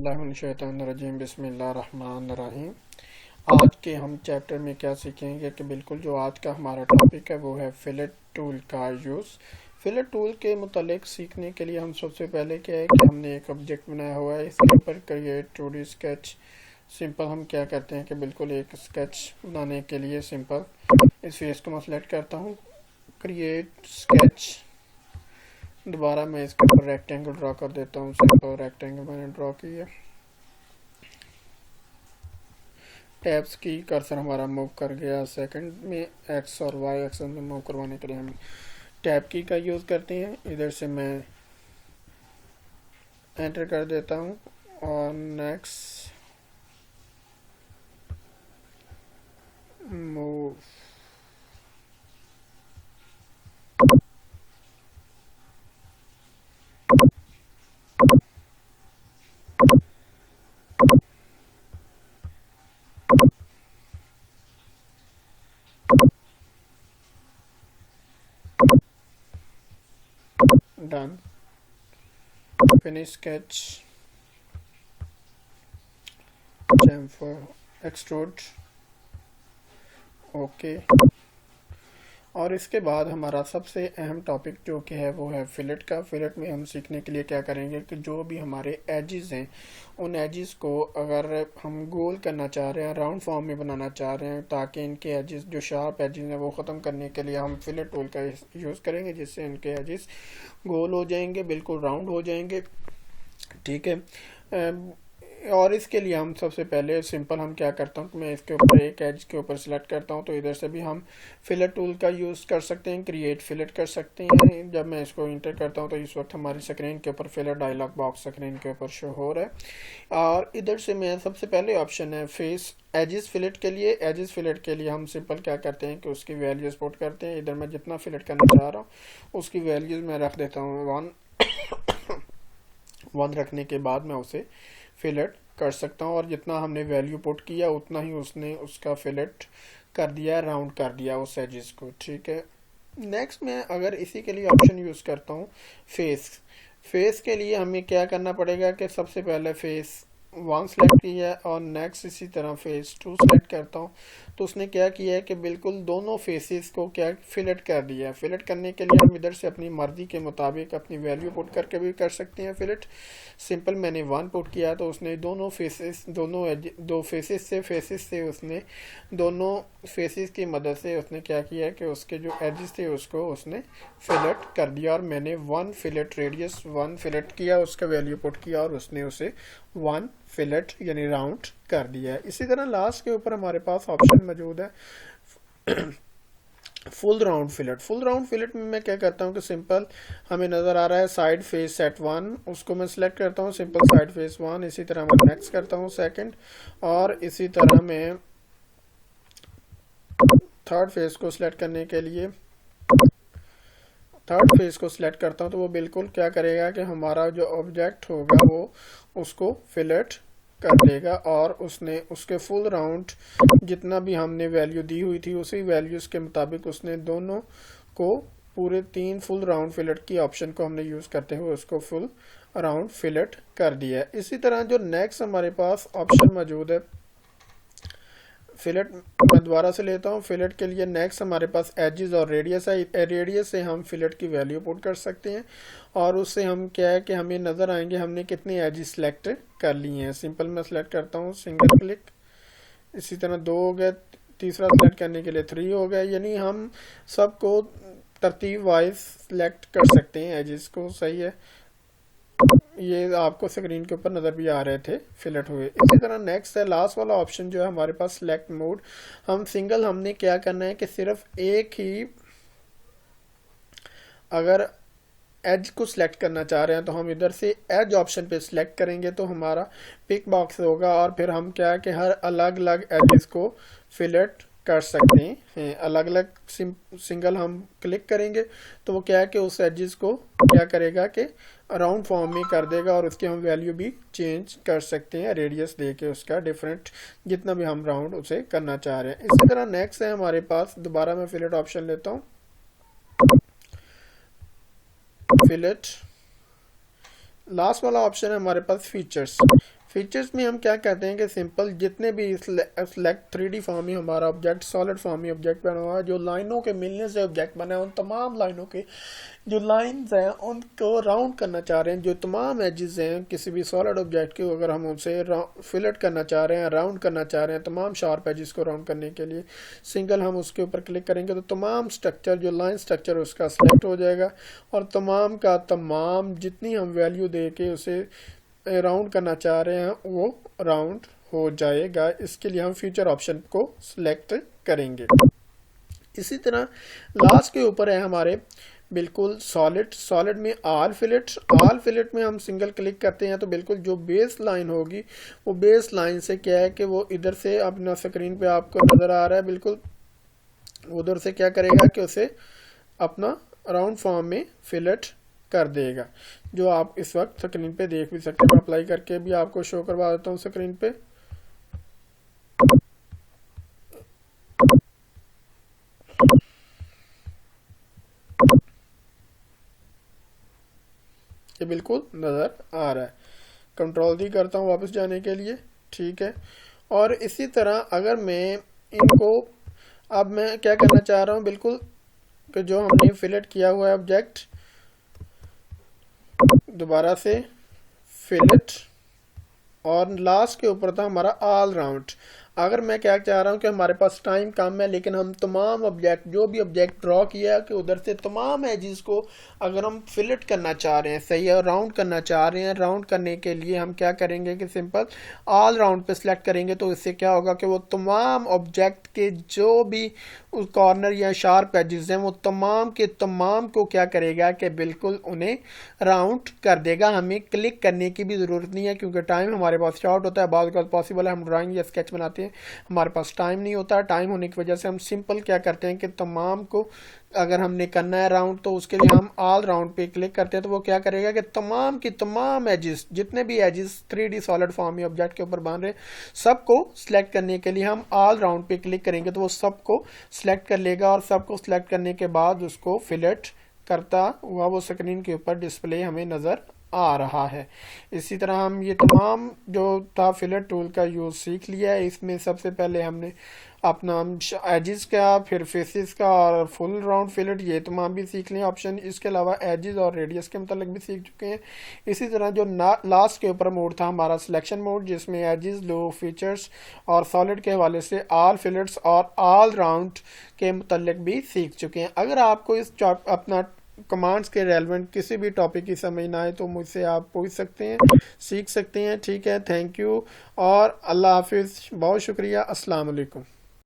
बिस्मिल्लाहिर्रहमानिर्रहीम बिस्मिल्लाहिर्रहमानिर्रहीम। आज के हम चैप्टर में क्या सीखेंगे कि बिल्कुल जो आज का हमारा टॉपिक है वो है फिलेट टूल का यूज़। फिलेट टूल के मुतालिक सीखने के लिए हम सबसे पहले क्या है कि हमने एक ऑब्जेक्ट बनाया हुआ है, इसके ऊपर क्रिएट 2D स्केच। सिंपल हम क्या करते हैं कि बिल्कुल एक स्केच बनाने के लिए सिंपल इस फेस को मैं सेलेक्ट करता हूँ, क्रिएट स्केच। दोबारा मैं इसके ऊपर रेक्टेंगल ड्रॉ कर देता हूँ। सिंपल रेक्टेंगल मैंने ड्रॉ किया। टैब्स की कर्सर हमारा मूव कर गया। सेकंड में एक्स और वाई एक्सेस में मूव करवाने के लिए हम टैब की का यूज़ करते हैं। इधर से मैं एंटर कर देता हूँ और next move. Done. Finish sketch, chamfer, extrude, okay. और इसके बाद हमारा सबसे अहम टॉपिक जो कि है वो है फिलेट का। फिलेट में हम सीखने के लिए क्या करेंगे कि जो भी हमारे एजेस हैं उन एजेस को अगर हम गोल करना चाह रहे हैं, राउंड फॉर्म में बनाना चाह रहे हैं, ताकि इनके एजेस जो शार्प एजेस हैं वो ख़त्म करने के लिए हम फिलेट टूल का यूज़ करेंगे, जिससे इनके एजेस गोल हो जाएंगे, बिल्कुल राउंड हो जाएंगे। ठीक है। और इसके लिए हम सबसे पहले सिंपल हम क्या करता हूँ कि मैं इसके ऊपर एक एज के ऊपर सेलेक्ट करता हूँ, तो इधर से भी हम फिलेट टूल का यूज़ कर सकते हैं, क्रिएट फिलेट कर सकते हैं। जब मैं इसको इंटर करता हूँ तो इस वक्त हमारी स्क्रीन के ऊपर फिलेट डायलॉग बॉक्स स्क्रीन के ऊपर शो हो रहा है। और इधर से मैं सबसे पहले ऑप्शन है फेस एजेस फिलेट के लिए। एजेस फिलेट के लिए हम सिंपल क्या करते हैं कि उसकी वैल्यूज पुट करते हैं। इधर मैं जितना फिलेट करना चाह रहा हूँ उसकी वैल्यूज मैं रख देता हूँ 1 रखने के बाद मैं उसे फिलेट कर सकता हूँ, और जितना हमने वैल्यू पुट किया उतना ही उसने उसका फिलेट कर दिया, राउंड कर दिया उस एजेस को। ठीक है। नेक्स्ट मैं अगर इसी के लिए ऑप्शन यूज़ करता हूँ फेस। फेस के लिए हमें क्या करना पड़ेगा कि सबसे पहले फेस 1 सेलेक्ट किया है और नेक्स्ट इसी तरह फेस 2 सेलेक्ट करता हूँ, तो उसने क्या किया है कि बिल्कुल दोनों फेसेस को क्या फिलेट कर दिया है। फिलेट करने के लिए हम इधर से अपनी मर्जी के मुताबिक अपनी वैल्यू पुट करके भी कर सकते हैं फिलेट। सिंपल मैंने 1 पुट किया तो उसने दो फेसेस से उसने दोनों फेसेस की मदद से उसने क्या किया है कि उसके जो एजेस थे उसको उसने फिलेट कर दिया। और मैंने 1 फिलेट रेडियस 1 फिलेट किया, उसका वैल्यू पुट किया और उसने उसे 1 फिलेट यानी राउंड कर दिया है। इसी तरह लास्ट के ऊपर हमारे पास ऑप्शन मौजूद है full round fillet. Full round fillet में मैं क्या करता हूँ कि सिंपल हमें नज़र आ रहा है साइड फेस सेट 1, उसको मैं सिलेक्ट करता हूँ सिंपल साइड फेस 1। इसी तरह मैं नेक्स्ट करता हूँ सेकंड, और इसी तरह मैं थर्ड फेस को सिलेक्ट करने के लिए थर्ड फेस को सिलेक्ट करता हूँ, तो वो बिल्कुल क्या करेगा कि हमारा जो ऑब्जेक्ट होगा वो उसको फिलेट कर देगा, और उसने उसके फुल राउंड जितना भी हमने वैल्यू दी हुई थी उसी वैल्यूज के मुताबिक उसने दोनों को पूरे 3 फुल राउंड फिलेट की ऑप्शन को हमने यूज़ करते हुए उसको फुल राउंड फिलेट कर दिया है। इसी तरह जो नेक्स्ट हमारे पास ऑप्शन मौजूद है फिलेट, मैं दोबारा से लेता हूँ। फिलेट के लिए नेक्स्ट हमारे पास एजेस और रेडियस है। रेडियस से हम फिलेट की वैल्यू पुट कर सकते हैं, और उससे हम क्या है कि हमें नज़र आएंगे हमने कितने एजेस सेलेक्ट कर लिए हैं। सिंपल मैं सेलेक्ट करता हूँ सिंगल क्लिक, इसी तरह 2 हो गए, तीसरा सेलेक्ट करने के लिए 3 हो गए, यानी हम सबको तरतीब वाइज सेलेक्ट कर सकते हैं एजेस को। सही है, ये आपको स्क्रीन के ऊपर नज़र भी आ रहे थे फिलेट हुए। इसी तरह नेक्स्ट है लास्ट वाला ऑप्शन जो है हमारे पास सिलेक्ट मोड। हम सिंगल हमने क्या करना है कि सिर्फ एक ही अगर एज को सिलेक्ट करना चाह रहे हैं तो हम इधर से एज ऑप्शन पे सिलेक्ट करेंगे तो हमारा पिक बॉक्स होगा, और फिर हम क्या है कि हर अलग अलग एजेस को फिलेट कर सकते हैं। अलग अलग सिंगल हम क्लिक करेंगे तो वो क्या है कि उस एजेस को क्या करेगा कि राउंड फॉर्म में कर देगा, और उसकी हम वैल्यू भी चेंज कर सकते हैं रेडियस दे के उसका डिफरेंट जितना भी हम राउंड उसे करना चाह रहे हैं। इसी तरह नेक्स्ट है हमारे पास, दोबारा मैं फिलेट ऑप्शन लेता हूँ, फिलेट लास्ट वाला ऑप्शन है हमारे पास फीचर्स। फीचर्स में हम क्या कहते हैं कि सिंपल जितने भी सिलेक्ट 3D फॉर्म में हमारा ऑब्जेक्ट सॉलिड फॉर्म में ऑब्जेक्ट बना हुआ है, जो लाइनों के मिलने से ऑब्जेक्ट बना है, उन तमाम लाइनों के जो लाइंस हैं उनको राउंड करना चाह रहे हैं। जो तमाम एजेस हैं किसी भी सॉलिड ऑब्जेक्ट के, अगर हम उनसे फिलेट करना चाह रहे हैं, राउंड करना चाह रहे हैं, तमाम शार्प एजेस को राउंड करने के लिए सिंगल हम उसके ऊपर क्लिक करेंगे तो तमाम स्ट्रक्चर जो लाइन स्ट्रक्चर उसका सिलेक्ट हो जाएगा और तमाम का तमाम जितनी हम वैल्यू दे के उसे राउंड करना चाह रहे हैं वो राउंड हो जाएगा। इसके लिए हम फ्यूचर ऑप्शन को सिलेक्ट करेंगे। इसी तरह लास्ट के ऊपर है हमारे बिल्कुल सॉलिड में आल फिलेट में हम सिंगल क्लिक करते हैं तो बिल्कुल जो बेस लाइन होगी वो बेस लाइन से क्या है कि वो इधर से अपना स्क्रीन पे आपको नज़र आ रहा है, बिल्कुल उधर से क्या करेगा कि उसे अपना राउंड फॉर्म में फिलेट कर देगा, जो आप इस वक्त स्क्रीन पे देख भी सकते हैं। मैं अप्लाई करके भी आपको शो करवा देता हूँ स्क्रीन पे। ये बिल्कुल नज़र आ रहा है। कंट्रोल डी करता हूँ वापस जाने के लिए, ठीक है। और इसी तरह अगर मैं इनको अब मैं क्या करना चाह रहा हूँ, बिल्कुल कि जो हमने फिलेट किया हुआ है ऑब्जेक्ट दोबारा से फिलेट और लास्ट के ऊपर था हमारा ऑल राउंड। अगर मैं क्या चाह रहा हूँ कि हमारे पास टाइम कम है लेकिन हम तमाम ऑब्जेक्ट जो भी ऑब्जेक्ट ड्रॉ किया है कि उधर से तमाम एजेस को अगर हम फिलेट करना चाह रहे हैं, सही है, राउंड करना चाह रहे हैं, राउंड करने के लिए हम क्या करेंगे कि सिंपल ऑल राउंड पे सिलेक्ट करेंगे तो इससे क्या होगा कि वो तमाम ऑब्जेक्ट के जो भी उस कॉर्नर या शार्प एजेस हैं वो तमाम के तमाम को क्या करेगा कि बिल्कुल उन्हें राउंड कर देगा। हमें क्लिक करने की भी ज़रूरत नहीं है क्योंकि टाइम हमारे पास शॉर्ट होता है। बाद में पॉसिबल है हम ड्राइंग या स्केच बनाते हैं, हमारे पास टाइम नहीं होता। टाइम होने की वजह से हम सिंपल क्या करते हैं कि तमाम को अगर हमने करना है राउंड तो उसके लिए हम ऑल राउंड पे क्लिक करते हैं तो वो क्या करेगा कि तमाम की तमाम एजेस जितने भी एजेस 3D सॉलिड फॉर्म में ऑब्जेक्ट के ऊपर बन रहे सबको सिलेक्ट करने के लिए हम ऑल राउंड पे क्लिक करेंगे तो वो सबको सिलेक्ट कर लेगा और सबको सिलेक्ट करने के बाद उसको फिलेट करता हुआ वो स्क्रीन के ऊपर डिस्प्ले हमें नज़र आ रहा है। इसी तरह हम ये तमाम जो था फिलेट टूल का यूज़ सीख लिया है। इसमें सबसे पहले हमने अपना एजेस का, फिर फेसेस का और फुल राउंड फिलेट ये तमाम भी सीख लिए ऑप्शन। इसके अलावा एजेस और रेडियस के मतलब भी सीख चुके हैं। इसी तरह जो लास्ट के ऊपर मोड था हमारा सिलेक्शन मोड जिसमें एजेस, लो फीचर्स और सॉलिड के हवाले से ऑल फिलेट्स और ऑल राउंड के मतलब भी सीख चुके हैं। अगर आपको इस अपना कमांड्स के रेलेवेंट किसी भी टॉपिक की समझ ना आए तो मुझसे आप पूछ सकते हैं, सीख सकते हैं, ठीक है। थैंक यू और अल्लाह हाफिज़। बहुत शुक्रिया। अस्सलाम वालेकुम।